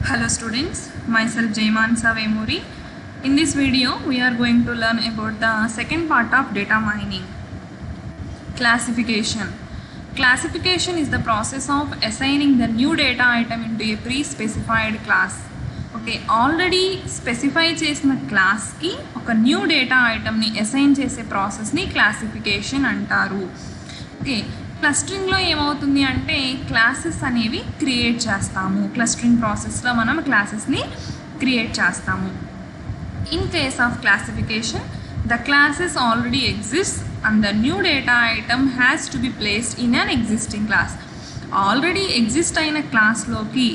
Hello students, myself Jaimansa Vemuri. In this video, we are going to learn about the second part of data mining. Classification. Classification is the process of assigning the new data item into a pre-specified class. Okay, already specify చేసిన class కి ఒక new data item ని assign చేసే process ని classification అంటారు. Okay, క్లస్టరింగ్లో ఏమవుతుంది అంటే classes అనేవి క్రియేట్ చేస్తాము. క్లస్టరింగ్ ప్రాసెస్లో మనం క్లాసెస్ని క్రియేట్ చేస్తాము. In case of classification, the classes already exist and the new data item has to be placed in an existing class. Already exist అయిన క్లాస్లోకి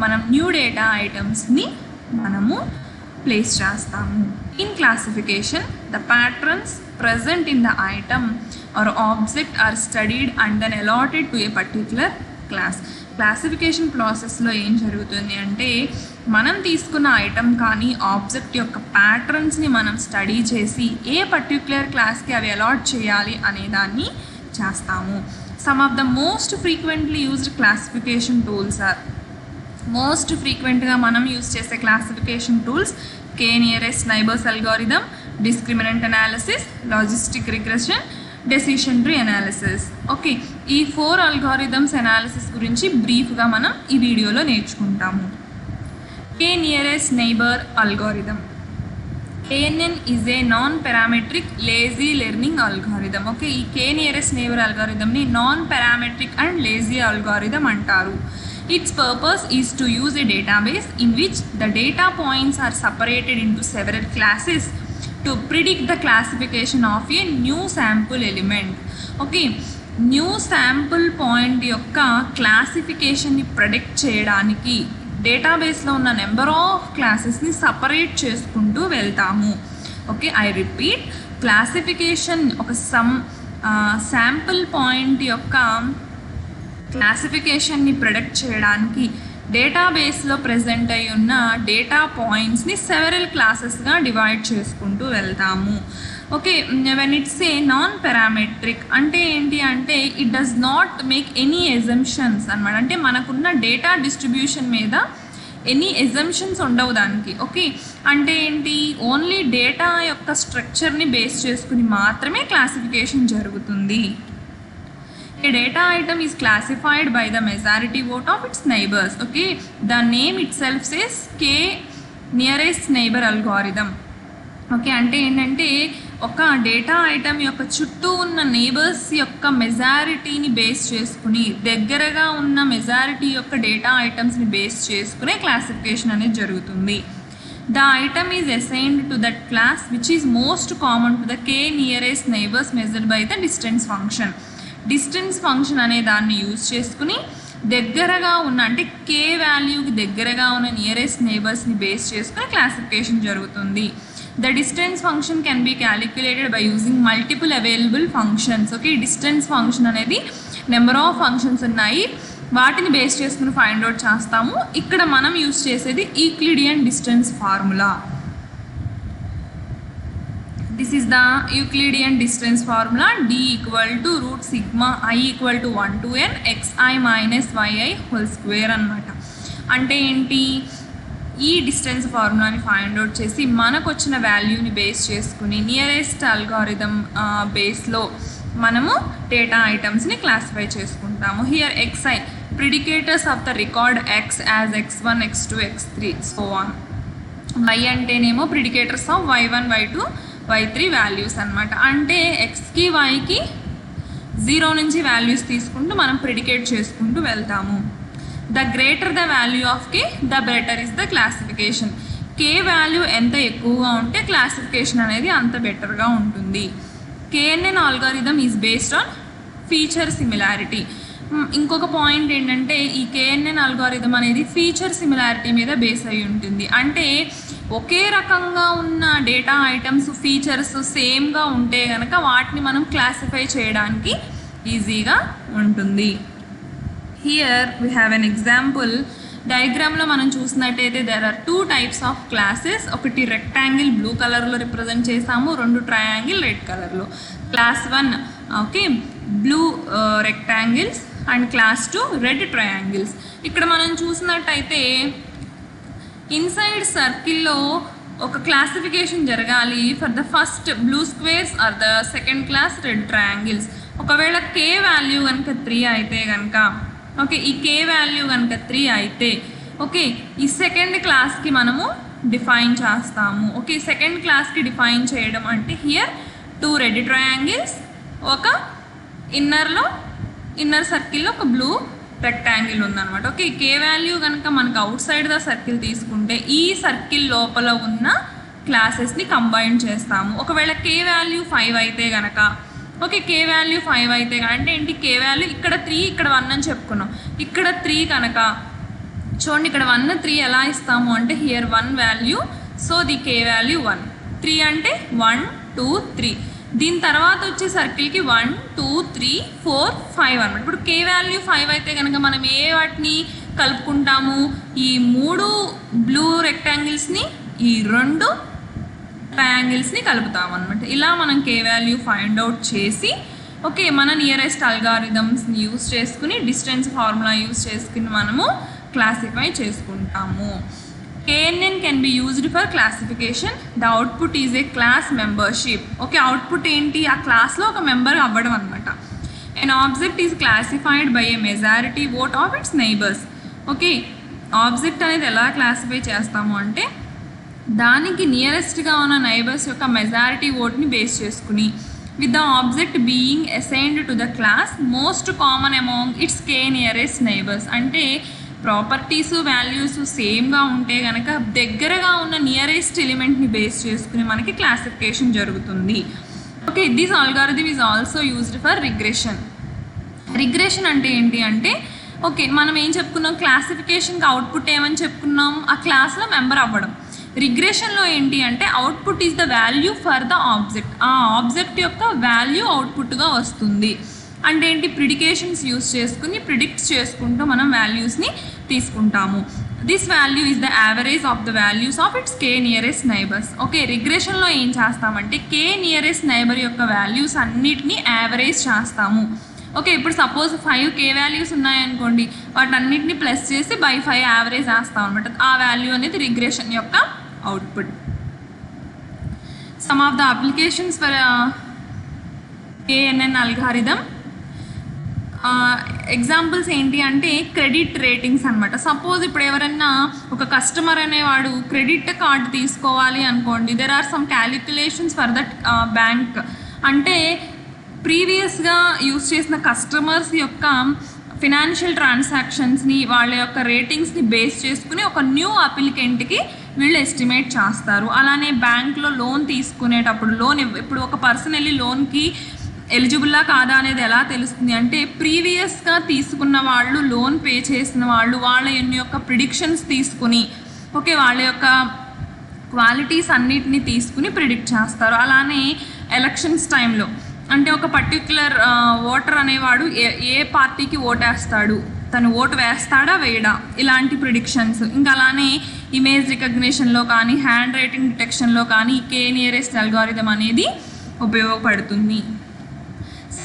మనం న్యూ డేటా ఐటమ్స్ని మనము ప్లేస్ చేస్తాము. In classification, the patterns present in the item or object are studied and then allotted to a particular class. Classification ప్రాసెస్లో ఏం జరుగుతుంది అంటే మనం తీసుకున్న ఐటమ్ కానీ ఆబ్జెక్ట్ యొక్క ప్యాటర్న్స్ని మనం స్టడీ చేసి ఏ పర్టిక్యులర్ క్లాస్కి అవి అలాట్ చేయాలి అనే దాన్ని చేస్తాము. Some of the most frequently used classification tools are, most ఫ్రీక్వెంట్గా మనం యూజ్ చేసే classification tools k-nearest neighbors algorithm, discriminant analysis, logistic regression, decision tree analysis. Okay, ఈ 4 algorithms అనాలిసిస్ గురించి బ్రీఫ్గా మనం ఈ వీడియోలో నేర్చుకుంటాము. k-nearest neighbor algorithm. KNN is a non-parametric lazy learning algorithm. Okay, ఈ k-nearest neighbor algorithmని non-parametric and lazy algorithm అంటారు. Its purpose is to use a database in which the data points are separated into several classes to predict the classification of a new sample element. Okay, new sample point యొక్క క్లాసిఫికేషన్ని predict చేయడానికి డేటాబేస్లో ఉన్న number of క్లాసెస్ని separate చేసుకుంటూ వెళ్తాము. Okay, I repeat, classification ఒక sample point యొక్క క్లాసిఫికేషన్ని predict చేయడానికి డేటాబేస్లో ప్రెజెంట్ అయి ఉన్న డేటా పాయింట్స్ని సెవెరల్ క్లాసెస్గా డివైడ్ చేసుకుంటూ వెళ్తాము. Okay, when it's a non parametric అంటే ఏంటి అంటే it does not make any assumptions అనమాట. అంటే మనకున్న డేటా డిస్ట్రిబ్యూషన్ మీద ఎనీ ఎజంప్షన్స్ ఉండవు దానికి. ఓకే, అంటే ఏంటి, ఓన్లీ డేటా యొక్క స్ట్రక్చర్ని బేస్ చేసుకుని మాత్రమే క్లాసిఫికేషన్ జరుగుతుంది. A data item is classified by the majority vote of its neighbors. Okay, the name itself says k-nearest neighbor algorithm. Okay, అంటే ఏంటంటే ఒక డేటా ఐటమ్ యొక్క చుట్టూ ఉన్న నేబర్స్ యొక్క మెజారిటీని బేస్ చేసుకుని దగ్గరగా ఉన్న మెజారిటీ యొక్క డేటా ఐటమ్స్ని బేస్ చేసుకునే క్లాసిఫికేషన్ అనేది జరుగుతుంది. The item is assigned to that class which is most common to the k-nearest neighbors measured by the distance function. Distance function అనే దాన్ని యూజ్ చేసుకుని దగ్గరగా ఉన్న అంటే కే వాల్యూకి దగ్గరగా ఉన్న నియరెస్ట్ నేబర్స్ని బేస్ చేసుకుని క్లాసిఫికేషన్ జరుగుతుంది. The distance function can be calculated by using multiple available functions. Okay, distance function అనేది నెంబర్ ఆఫ్ ఫంక్షన్స్ ఉన్నాయి, వాటిని బేస్ చేసుకుని ఫైండ్ అవుట్ చేస్తాము. ఇక్కడ మనం యూజ్ చేసేది Euclidean distance formula. This is the Euclidean distance formula. D equal to root sigma I equal to 1 to n xi minus yi whole square అనమాట. అంటే ఏంటి, ఈ డిస్టెన్స్ ఫార్ములాని ఫైండ్ అవుట్ చేసి మనకు వచ్చిన వాల్యూని బేస్ చేసుకుని నియరెస్ట్ అల్గారిథం బేస్లో మనము డేటా ఐటమ్స్ని క్లాసిఫై చేసుకుంటాము. Here xi predictors of the record x as x1 x2 x3 so on. y అంటేనేమో ప్రిడికేటర్స్ of y1 y2 y3 values అనమాట. అంటే ఎక్స్కి వైకి 0 నుంచి వాల్యూస్ తీసుకుంటూ మనం ప్రిడికేట్ చేసుకుంటూ వెళ్తాము. The greater the value of K the better is the classification. K value ఎంత ఎక్కువగా ఉంటే క్లాసిఫికేషన్ అనేది అంత బెటర్గా ఉంటుంది. KNN algorithm is based on feature similarity. ఇంకొక పాయింట్ ఏంటంటే ఈ KNN ఆల్గారిథం అనేది ఫీచర్ సిమిలారిటీ మీద బేస్ అయి ఉంటుంది. అంటే ఒకే రకంగా ఉన్న డేటా ఐటమ్స్ ఫీచర్స్ సేమ్గా ఉంటే కనుక వాటిని మనం క్లాసిఫై చేయడానికి ఈజీగా ఉంటుంది. Here we have an example. డయాగ్రామ్లో మనం చూసినట్టయితే there are 2 types of classes. ఒకటి రెక్టాంగిల్ బ్లూ కలర్లో రిప్రజెంట్ చేసాము, 2 ట్రయాంగిల్ రెడ్ కలర్లో. Class 1 okay blue rectangles, and class 2 red triangles. ఇక్కడ మనం చూసినట్టయితే ఇన్సైడ్ సర్కిల్లో ఒక క్లాసిఫికేషన్ జరగాలి for the first blue squares or the second class red triangles. ఒకవేళ కే వాల్యూ కనుక 3 అయితే కనుక ఓకే, ఈ కే వాల్యూ కనుక 3 అయితే ఓకే, ఈ సెకండ్ క్లాస్కి మనము డిఫైన్ చేస్తాము. ఓకే, సెకండ్ క్లాస్కి డిఫైన్ చేయడం అంటే హియర్ 2 రెడ్ ట్రయాంగిల్స్, ఒక ఇన్నర్ సర్కిల్లో ఒక బ్లూ రెక్టాంగిల్ ఉందన్నమాట. ఓకే, కే వాల్యూ కనుక మనకు అవుట్ సైడ్ ద సర్కిల్ తీసుకుంటే ఈ సర్కిల్ లోపల ఉన్న క్లాసెస్ని కంబైన్ చేస్తాము. ఒకవేళ కే వాల్యూ 5 అయితే కనుక ఓకే, కే వాల్యూ 5 అయితే అంటే ఏంటి, కే వాల్యూ ఇక్కడ 3 ఇక్కడ 1 అని చెప్పుకున్నాం. ఇక్కడ 3 కనుక చూడండి, ఇక్కడ 1 3 ఎలా ఇస్తాము అంటే here 1 value, so the K value 1. 3 అంటే 1 2 3. దీని తర్వాత వచ్చే సర్కిల్కి 1 2 3 4 5 అనమాట. ఇప్పుడు కే వాల్యూ 5 అయితే కనుక మనం వాటిని కలుపుకుంటాము, ఈ 3 బ్లూ రెక్టాంగిల్స్ని ఈ 2 ట్రయాంగిల్స్ని కలుపుతాము అనమాట. ఇలా మనం కే వాల్యూ ఫైండ్ అవుట్ చేసి ఓకే, మన నియరెస్ట్ అల్గారిథమ్స్ని యూస్ చేసుకుని డిస్టెన్స్ ఫార్ములా యూస్ చేసుకుని మనము క్లాసిఫై చేసుకుంటాము. KNN can be used for classification. The output is a class membership. Okay, output ఏంటి, ఆ క్లాస్లో ఒక మెంబర్ అవ్వడం అనమాట. An object is classified by a majority vote of its neighbors. Okay, object అనేది ఎలా క్లాసిఫై చేస్తాము అంటే దానికి నియరెస్ట్గా ఉన్న నైబర్స్ యొక్క మెజారిటీ ఓట్ని బేస్ చేసుకుని with the object being assigned to the class most common among it's K nearest neighbours. అంటే properties values సేమ్గా ఉంటే కనుక దగ్గరగా ఉన్న నియరెస్ట్ ఎలిమెంట్ని బేస్ చేసుకుని మనకి క్లాసిఫికేషన్ జరుగుతుంది. Okay, this algorithm is also used for regression. Regression అంటే ఏంటి అంటే ఓకే, మనం ఏం చెప్పుకున్నాం, క్లాసిఫికేషన్కి అవుట్పుట్ ఏమని చెప్పుకున్నాం, ఆ క్లాస్లో మెంబర్ అవ్వడం. రిగ్రెషన్లో ఏంటి అంటే output is the value for the object, ఆ ఆబ్జెక్ట్ యొక్క వాల్యూ అవుట్పుట్గా వస్తుంది. అంటే ఏంటి, ప్రిడికేషన్స్ యూస్ చేసుకుని ప్రిడిక్ట్ చేసుకుంటూ మనం వాల్యూస్ని తీసుకుంటాము. This value is the average of the values of its K nearest neighbours. Okay, రిగ్రెషన్లో ఏం చేస్తామంటే కే నియరెస్ట్ నైబర్ యొక్క వాల్యూస్ అన్నిటినీ యావరేజ్ చేస్తాము. ఓకే, ఇప్పుడు సపోజ్ 5 కే వాల్యూస్ ఉన్నాయనుకోండి, వాటన్నిటిని ప్లస్ చేసి బై 5 యావరేజ్ వేస్తాం అనమాట. ఆ వాల్యూ అనేది రిగ్రెషన్ యొక్క output. Some of the applications for KNN algorithm examples ఏంటి అంటే క్రెడిట్ రేటింగ్స్ అనమాట. సపోజ్ ఇప్పుడు ఎవరైనా ఒక కస్టమర్ అనేవాడు క్రెడిట్ కార్డ్ తీసుకోవాలి అనుకోండి, there are some calculations for that bank. అంటే ప్రీవియస్గా యూజ్ చేసిన కస్టమర్స్ యొక్క ఫినాన్షియల్ ట్రాన్సాక్షన్స్ని వాళ్ళ యొక్క రేటింగ్స్ని బేస్ చేసుకుని ఒక న్యూ అప్లికెంట్కి వీళ్ళు ఎస్టిమేట్ చేస్తారు. అలానే బ్యాంక్లో లోన్ తీసుకునేటప్పుడు ఇప్పుడు ఒక పర్సన్ వెళ్ళి లోన్కి ఎలిజిబుల్లా కాదా అనేది ఎలా తెలుస్తుంది అంటే ప్రీవియస్గా తీసుకున్న వాళ్ళు, లోన్ పే చేసిన వాళ్ళు వాళ్ళ యొక్క ప్రిడిక్షన్స్ తీసుకుని ఓకే, వాళ్ళ యొక్క క్వాలిటీస్ అన్నిటిని తీసుకుని ప్రిడిక్ట్ చేస్తారు. అలానే ఎలక్షన్స్ టైంలో అంటే ఒక పర్టిక్యులర్ ఓటర్ అనేవాడు ఏ పార్టీకి ఓటేస్తాడు, తను ఓటు వేస్తాడా వేయడా, ఇలాంటి ప్రిడిక్షన్స్. ఇంకా అలానే ఇమేజ్ రికగ్నిషన్లో కానీ హ్యాండ్ రైటింగ్ డిటెక్షన్లో కానీ కే నియరెస్ట్ అల్గారిథమ్ అనేది ఉపయోగపడుతుంది.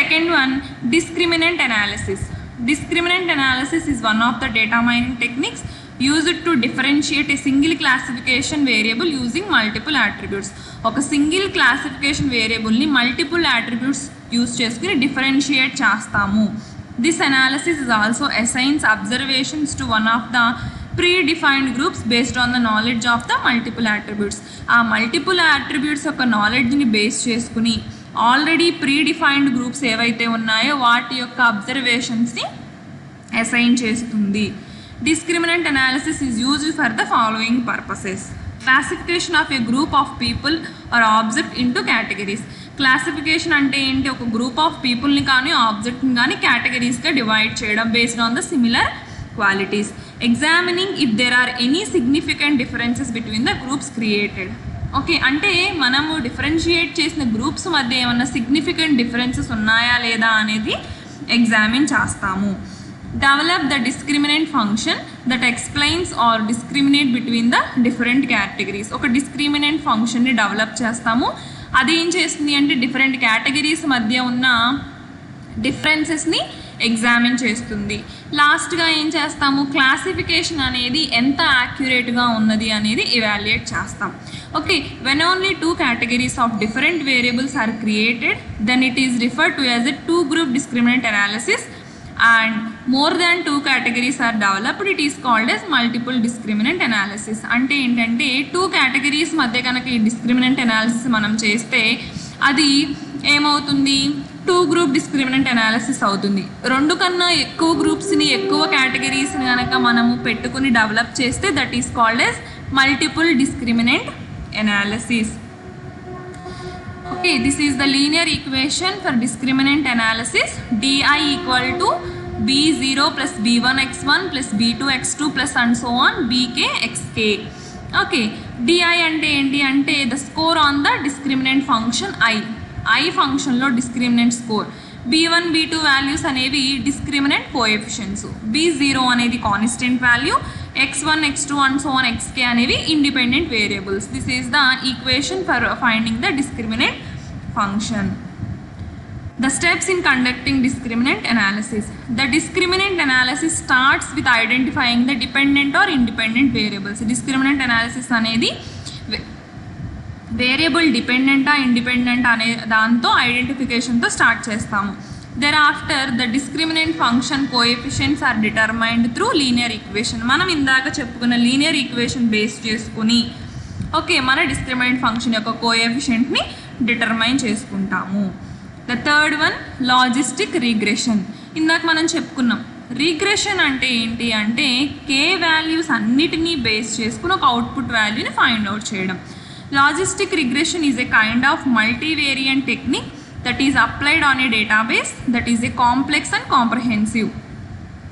Second one, discriminant analysis. Discriminant analysis is one of the data mining techniques used to differentiate a single classification variable using multiple attributes. ఒక సింగిల్ క్లాసిఫికేషన్ వేరియబుల్ని multiple attributes use చేసుకుని differentiate చేస్తాము. This analysis is also assigns observations to one of the pre-defined groups based on the knowledge of the multiple attributes. ఆ multiple attributes యొక్క నాలెడ్జ్ని base చేసుకుని already pre-defined groups ఏవైతే ఉన్నాయో వాటి యొక్క అబ్జర్వేషన్స్ని అసైన్ చేస్తుంది. Discriminant analysis is used for the following purposes. Classification of a group of people or object into categories. Classification అంటే ఏంటి, ఒక గ్రూప్ ఆఫ్ పీపుల్ని కానీ ఆబ్జెక్ట్ని కానీ కేటగిరీస్గా డివైడ్ చేయడం based on the similar qualities. Examining if there or any significant differences between the groups created. Okay, అంటే మనము differentiate చేసిన గ్రూప్స్ మధ్య ఏమన్నా సిగ్నిఫికెంట్ డిఫరెన్సెస్ ఉన్నాయా లేదా అనేది ఎగ్జామిన్ చేస్తాము. Develop the discriminant function that explains or discriminate between the different categories. ఒక discriminant ఫంక్షన్ని డెవలప్ చేస్తాము. అది ఏం చేస్తుంది అంటే డిఫరెంట్ కేటగిరీస్ మధ్య ఉన్న డిఫరెన్సెస్ని ఎగ్జామిన్ చేస్తుంది. లాస్ట్గా ఏం చేస్తాము, క్లాసిఫికేషన్ అనేది ఎంత యాక్యురేట్గా ఉన్నది అనేది ఇవాల్యుయేట్ చేస్తాం. Okay, when only 2 categories of different variables are created then it is referred to as a 2 group discriminant analysis, and more than 2 categories are developed, it is called as multiple discriminant analysis. అంటే ఏంటంటే 2 categories మధ్య కనుక ఈ discriminant analysis మనం చేస్తే అది ఏమవుతుంది, 2 group discriminant analysis అవుతుంది. 2 కన్నా ఎక్కువ గ్రూప్స్ని, ఎక్కువ కేటగిరీస్ని కనుక మనము పెట్టుకుని డెవలప్ చేస్తే that is called as multiple discriminant analysis. Okay, this is the linear equation for discriminant analysis. Di equal to b0 plus b1 x1 plus b2 x2 plus and so on bk xk. Okay, di అంటే ఏంటి అంటే the score on the discriminant function i ఫంక్షన్లో discriminant score. b1 b2 values అనేవి discriminant coefficients, b0 అనేది constant value, x1 x2 and so on xk అనేవి independent variables. This is the equation for finding the discriminant function. The steps in conducting discriminant analysis. The discriminant analysis starts with identifying the dependent or independent variables. Discriminant analysis అనేది variable డిపెండెంటా independent అనే దాంతో ఐడెంటిఫికేషన్తో start చేస్తాము. Thereafter the discriminant function coefficients are determined through linear equation. మనం ఇందాక చెప్పుకున్న linear equation base చేసుకుని ఓకే మన డిస్క్రిమినెంట్ ఫంక్షన్ యొక్క కోఎఫిషియెంట్ని డిటర్మైన్ చేసుకుంటాము. The third one logistic regression. ఇందాక మనం చెప్పుకున్నాం రిగ్రెషన్ అంటే ఏంటి అంటే కే వాల్యూస్ అన్నిటినీ బేస్ చేసుకుని ఒక అవుట్పుట్ వాల్యూని ఫైండ్ అవుట్ చేయడం. Logistic regression is a kind of multivariant technique that is applied on a database that is a complex and comprehensive.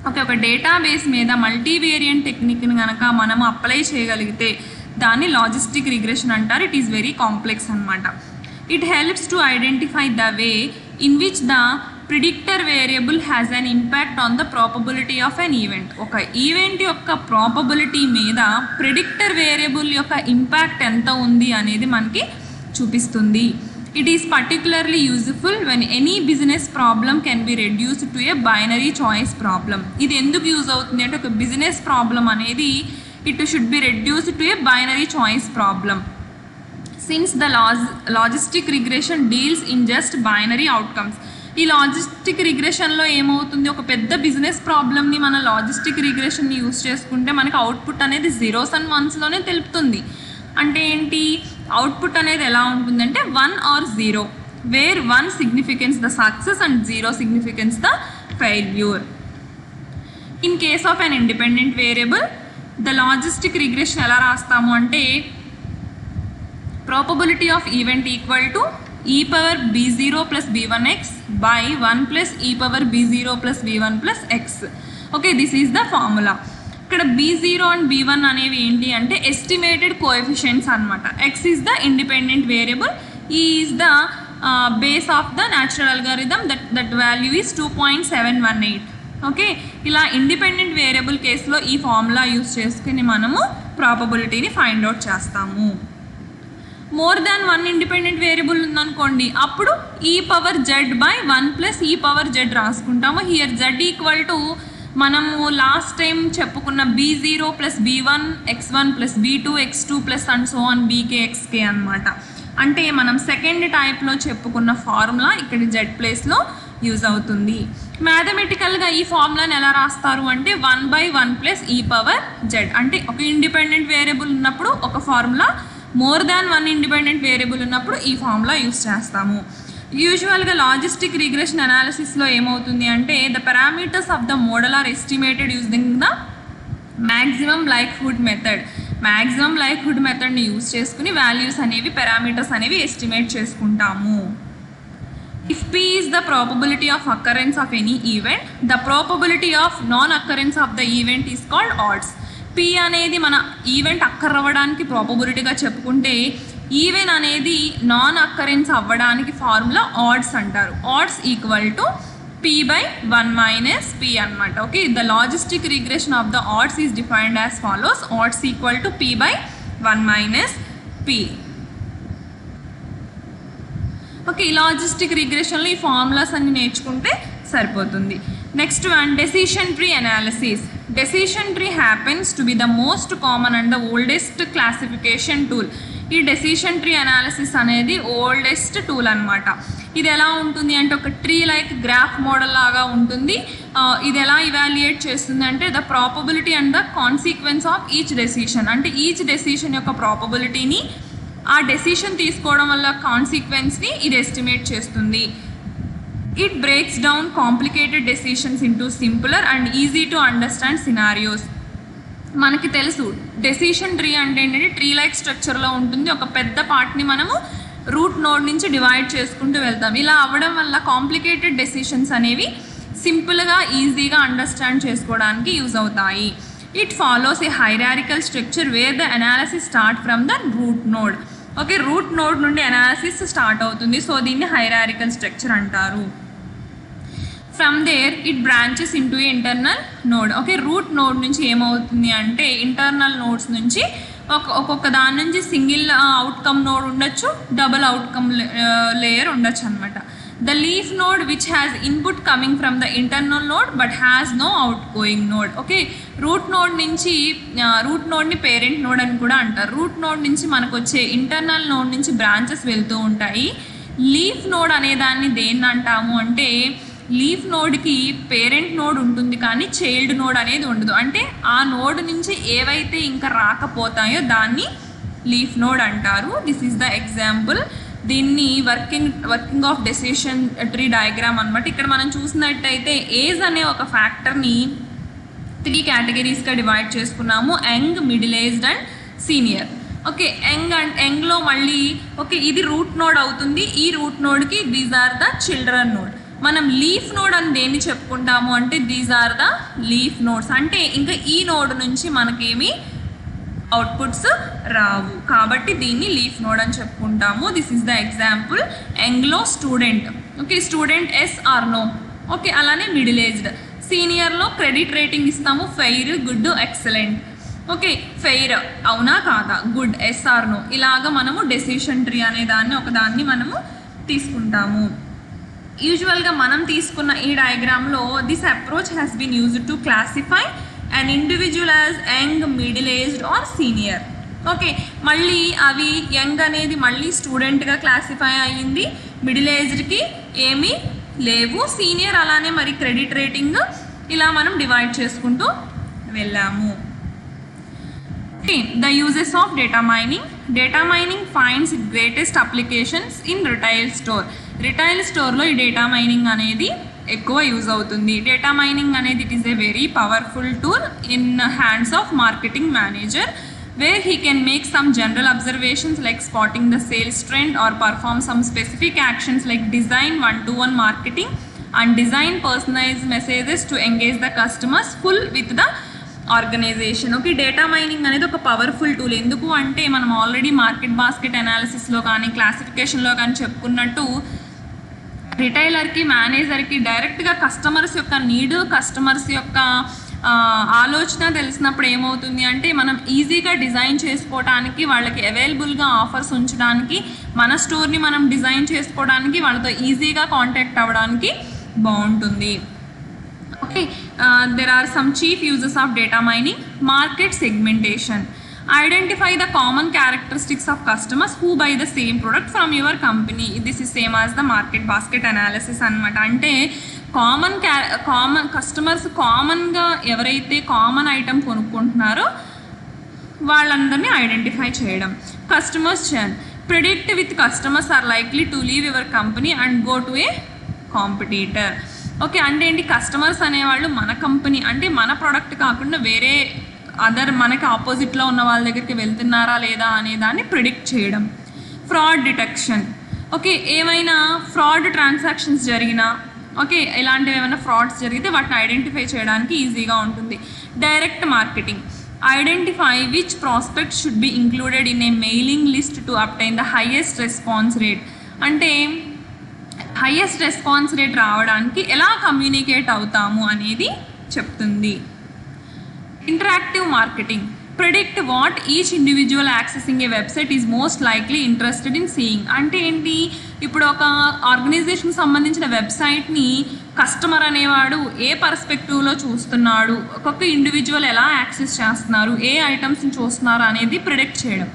Okay, ఒక డేటాబేస్ మీద మల్టీవేరియంట్ టెక్నిక్ని కనుక మనం అప్లై చేయగలిగితే దాన్ని లాజిస్టిక్ రిగ్రెషన్ అంటారు. ఇట్ ఈస్ వెరీ కాంప్లెక్స్ అనమాట. It helps to identify the way in which the predictor variable has an impact on the probability of an event. ఒక event యొక్క ప్రాబబిలిటీ మీద ప్రిడిక్టర్ వేరియబుల్ యొక్క impact ఎంత ఉంది అనేది మనకి చూపిస్తుంది. It is particularly useful when any business problem can be reduced to a binary choice problem. ఇది ఎందుకు యూజ్ అవుతుంది అంటే ఒక బిజినెస్ ప్రాబ్లం అనేది it should be reduced to a binary choice problem. Since the logistic regression deals in just binary outcomes. ఈ logistic రిగ్రెషన్లో ఏమవుతుంది, ఒక పెద్ద బిజినెస్ ప్రాబ్లమ్ని మన లాజిస్టిక్ రిగ్రెషన్ని యూజ్ చేసుకుంటే మనకి అవుట్పుట్ అనేది 0s and 1s తెలుపుతుంది. అంటే ఏంటి, అవుట్పుట్ అనేది ఎలా ఉంటుందంటే 1 or 0, where 1 signifies the success and 0 signifies the failure. In case of an independent variable the logistic regression ఎలా రాస్తాము అంటే probability of event equal to e power b0 plus b1x by 1 plus e power b0 plus b1 plus x. Okay, this is the formula. ఇక్కడ b0 అండ్ b1 అనేవి ఏంటి అంటే estimated coefficients అనమాట. x is the independent variable, e is the base of the natural algorithm, that value is 2.718. Okay, ఇలా independent variable కేసులో ఈ formula use చేసుకుని మనము ప్రాబబిలిటీని ఫైండ్ అవుట్ చేస్తాము. మోర్ దాన్ 1 ఇండిపెండెంట్ వేరియబుల్ ఉందనుకోండి, అప్పుడు e power z by 1 plus e power z రాసుకుంటాము. హియర్ z ఈక్వల్ టు మనము లాస్ట్ టైం చెప్పుకున్న b0 plus b1 x1 plus b2 x2 plus and so on bk xk అనమాట. అంటే మనం second టైప్లో చెప్పుకున్న ఫార్ములా ఇక్కడ z ప్లేస్లో యూజ్ అవుతుంది. మ్యాథమెటికల్గా ఈ ఫార్ములాని ఎలా రాస్తారు అంటే 1/1 ప్లస్ e పవర్ z. అంటే ఒక ఇండిపెండెంట్ వేరియబుల్ ఉన్నప్పుడు ఒక formula, more than 1 independent variable ఉన్నప్పుడు ఈ ఫార్ములా యూజ్ చేస్తాము. యూజువల్గా లాజిస్టిక్ రిగ్రెషన్ అనాలిసిస్లో ఏమవుతుంది అంటే the parameters of the model are estimated using the maximum likelihood method. Maximum likelihood మెథడ్ని యూజ్ చేసుకుని వాల్యూస్ అనేవి పారామీటర్స్ అనేవి ఎస్టిమేట్ చేసుకుంటాము. If p is the probability of occurrence of any event, the probability of non-occurrence of the event is called odds. p అనేది మన event అక్కర్ అవ్వడానికి ప్రాబబిలిటీగా చెప్పుకుంటే even అనేది నాన్ అక్కరెన్స్ అవ్వడానికి ఫార్ములా ఆడ్స్ అంటారు. Odds equal to p/1 minus p అనమాట. Okay, the logistic regression of the odds is defined as follows. Odds equal to p/1 minus p. Okay, ఈ logistic రిగ్రెషన్లో ఈ formulas అన్ని నేర్చుకుంటే సరిపోతుంది. Next one, decision tree analysis. Decision tree happens to be the most common and the oldest classification tool. ఈ decision tree analysis అనేది oldest tool అనమాట. ఇది ఎలా ఉంటుంది అంటే ఒక ట్రీ లైక్ గ్రాఫ్ మోడల్ లాగా ఉంటుంది. ఇది ఎలా ఇవాల్యుయేట్ చేస్తుంది అంటే the probability and the consequence of each decision. అంటే ఈచ్ డెసిషన్ యొక్క ప్రాబబిలిటీని, ఆ డెసిషన్ తీసుకోవడం వల్ల కాన్సిక్వెన్స్ని ఇది ఎస్టిమేట్ చేస్తుంది. It breaks down complicated decisions into simpler and easy to understand scenarios. మనకి తెలుసు డెసిషన్ ట్రీ అంటే ఏంటంటే ట్రీ లైక్ స్ట్రక్చర్లో ఉంటుంది. ఒక పెద్ద పార్ట్ని మనము రూట్ నోడ్ నుంచి డివైడ్ చేసుకుంటూ వెళ్తాం. ఇలా అవ్వడం వల్ల కాంప్లికేటెడ్ డెసిషన్స్ అనేవి సింపుల్గా ఈజీగా అండర్స్టాండ్ చేసుకోవడానికి యూజ్ అవుతాయి. It follows a hierarchical structure where the analysis start from the root node. Okay, root node నుండి అనాలిసిస్ స్టార్ట్ అవుతుంది. సో దీన్ని హైరారికల్ స్ట్రక్చర్ అంటారు. From there it branches into internal node. Okay, root node నుంచి ఏమవుతుంది అంటే internal nodes నుంచి ఒక్కొక్క దాని నుంచి సింగిల్ అవుట్కమ్ నోడ్ ఉండొచ్చు, డబుల్ అవుట్కమ్ లేయర్ ఉండొచ్చు అనమాట. The leaf node which has input coming from the internal node but has no outgoing node. Okay, root నోడ్ని పేరెంట్ నోడ్ అని కూడా అంటారు. రూట్ నోడ్ నుంచి మనకు వచ్చే ఇంటర్నల్ నోడ్ నుంచి బ్రాంచెస్ వెళ్తూ ఉంటాయి. లీఫ్ నోడ్ అనే దాన్ని దేన్ని అంటాము అంటే లీఫ్ నోడ్కి పేరెంట్ నోడ్ ఉంటుంది కానీ చైల్డ్ నోడ్ అనేది ఉండదు. అంటే ఆ నోడ్ నుంచి ఏవైతే ఇంకా రాకపోతాయో దాన్ని లీఫ్ నోడ్ అంటారు. This is the example. దీన్ని working of decision tree diagram అనమాట. ఇక్కడ మనం చూసినట్టయితే ఏజ్ అనే ఒక ఫ్యాక్టర్ని 3 కేటగిరీస్గా డివైడ్ చేసుకున్నాము: young, middle aged and senior. Okay, యంగ్లో మళ్ళీ ఓకే ఇది రూట్ నోడ్ అవుతుంది. ఈ రూట్ నోడ్కి these are the children node. మనం లీఫ్ నోడ్ అని దేన్ని చెప్పుకుంటాము అంటే these are the leaf nodes. అంటే ఇంకా ఈ నోడ్ నుంచి మనకేమి అవుట్పుట్స్ రావు కాబట్టి దీన్ని లీఫ్ నోడ్ అని చెప్పుకుంటాము. This is the example. యంగ్లో student. Okay, student yes or no. Okay, అలానే మిడిల్ ఏజ్డ్. సీనియర్లో క్రెడిట్ రేటింగ్ ఇస్తాము: fair, good, excellent. Okay, fair అవునా కాదా, గుడ్, ఎస్ ఆర్ నో. ఇలాగా మనము డెసిషన్ ట్రీ అనే ఒకదాన్ని మనము తీసుకుంటాము. యూజువల్గా మనం తీసుకున్న ఈ డయాగ్రామ్లో this approach has been used to classify an individual as young, middle aged or senior. Okay, మళ్ళీ అవి యంగ్ అనేది మళ్ళీ స్టూడెంట్గా క్లాసిఫై అయ్యింది, మిడిల్ ఏజ్డ్కి ఏమీ లేవు, సీనియర్ అలానే మరి క్రెడిట్ రేటింగ్, ఇలా మనం డివైడ్ చేసుకుంటూ వెళ్ళాము. The uses of data mining. Data mining finds its greatest applications in retail store. Retail స్టోర్లో ఈ డేటా మైనింగ్ అనేది ఎక్కువ యూజ్ అవుతుంది. డేటా మైనింగ్ అనేది it is a very powerful tool in hands of marketing manager where he can make some general observations like spotting the sales trend or perform some specific actions like design 1-to-1 marketing and design personalised messages to engage the customers full with the organisation. Okay, data mining అనేది ఒక powerful tool. ఎందుకు అంటే మనం already market basket అనాలిసిస్లో కానీ క్లాసిఫికేషన్లో కానీ చెప్పుకున్నట్టు రిటైలర్కి, మేనేజర్కి డైరెక్ట్గా కస్టమర్స్ యొక్క నీడ్, కస్టమర్స్ యొక్క ఆలోచన తెలిసినప్పుడు ఏమవుతుంది అంటే మనం ఈజీగా డిజైన్ చేసుకోవడానికి, వాళ్ళకి అవైలబుల్గా ఆఫర్స్ ఉంచడానికి, మన స్టోర్ని మనం డిజైన్ చేసుకోవడానికి, వాళ్ళతో ఈజీగా కాంటాక్ట్ అవ్వడానికి బాగుంటుంది. Okay, there are some chief uses of data mining. Market segmentation. Identify the common characteristics of customers who buy the same product from your company. This is same as the market basket analysis anamata. Ante common customers కామన్గా ఎవరైతే common item కొనుక్కుంటున్నారో వాళ్ళందరినీ identify చేయడం. Customers churn. Predict with customers are likely to leave your company and go to a competitor. Okay, అంటే ఏంటి, customers అనేవాళ్ళు మన company అంటే మన ప్రోడక్ట్ కాకుండా వేరే అదర్ మనకి ఆపోజిట్లో ఉన్న వాళ్ళ దగ్గరికి వెళ్తున్నారా లేదా అనే దాన్ని ప్రిడిక్ట్ చేయడం. Fraud detection. ఓకే, ఏమైనా ఫ్రాడ్ ట్రాన్సాక్షన్స్ జరిగినా, ఓకే ఇలాంటివి ఏమైనా ఫ్రాడ్స్ జరిగితే వాటిని ఐడెంటిఫై చేయడానికి ఈజీగా ఉంటుంది. Direct marketing. Identify which prospects should be included in a mailing list to obtain the highest response rate. అంటే హైయెస్ట్ రెస్పాన్స్ రేట్ రావడానికి ఎలా కమ్యూనికేట్ అవుతాము అనేది చెప్తుంది. Interactive marketing. Predict what each individual accessing A website is most likely interested in seeing. అంటే ఏంటి, ఇప్పుడు ఒక ఆర్గనైజేషన్కి సంబంధించిన వెబ్సైట్ని కస్టమర్ అనేవాడు ఏ పర్స్పెక్టివ్లో చూస్తున్నాడు, ఒక్కొక్క ఇండివిజువల్ ఎలా యాక్సెస్ చేస్తున్నారు, ఏ ఐటమ్స్ని చూస్తున్నారు అనేది ప్రిడిక్ట్ చేయడం.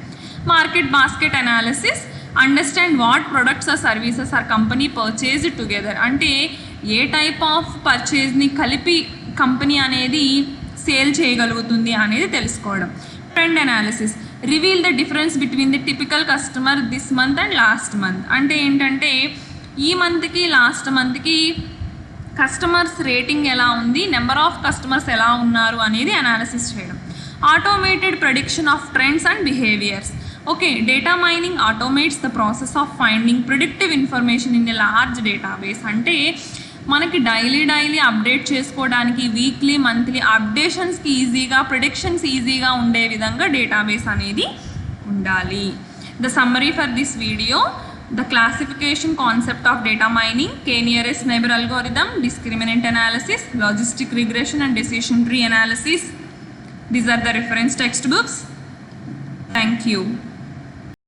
Market basket analysis, understand what products or services are company purchased together. అంటే ఏ టైప్ ఆఫ్ పర్చేజ్ని కలిపి కంపెనీ అనేది సేల్ చేయగలుగుతుంది అనేది తెలుసుకోవడం. Trend analysis, reveal the difference between the typical customer this month and last month. అంటే ఏంటంటే ఈ మంత్కి లాస్ట్ మంత్కి కస్టమర్స్ రేటింగ్ ఎలా ఉంది, నెంబర్ ఆఫ్ కస్టమర్స్ ఎలా ఉన్నారు అనేది అనాలిసిస్ చేయడం. Automated prediction of trends and behaviours. Okay, data mining automates the process of finding predictive information in a large database. అంటే మనకి డైలీ అప్డేట్ చేసుకోవడానికి, వీక్లీ మంత్లీ అప్డేషన్స్కి ఈజీగా, ప్రిడిక్షన్స్ ఈజీగా ఉండే విధంగా డేటాబేస్ అనేది ఉండాలి. The summary for this video: the classification concept of data mining, k-nearest neighbor algorithm, discriminant analysis, logistic regression and decision tree analysis. These are the reference textbooks. Thank you.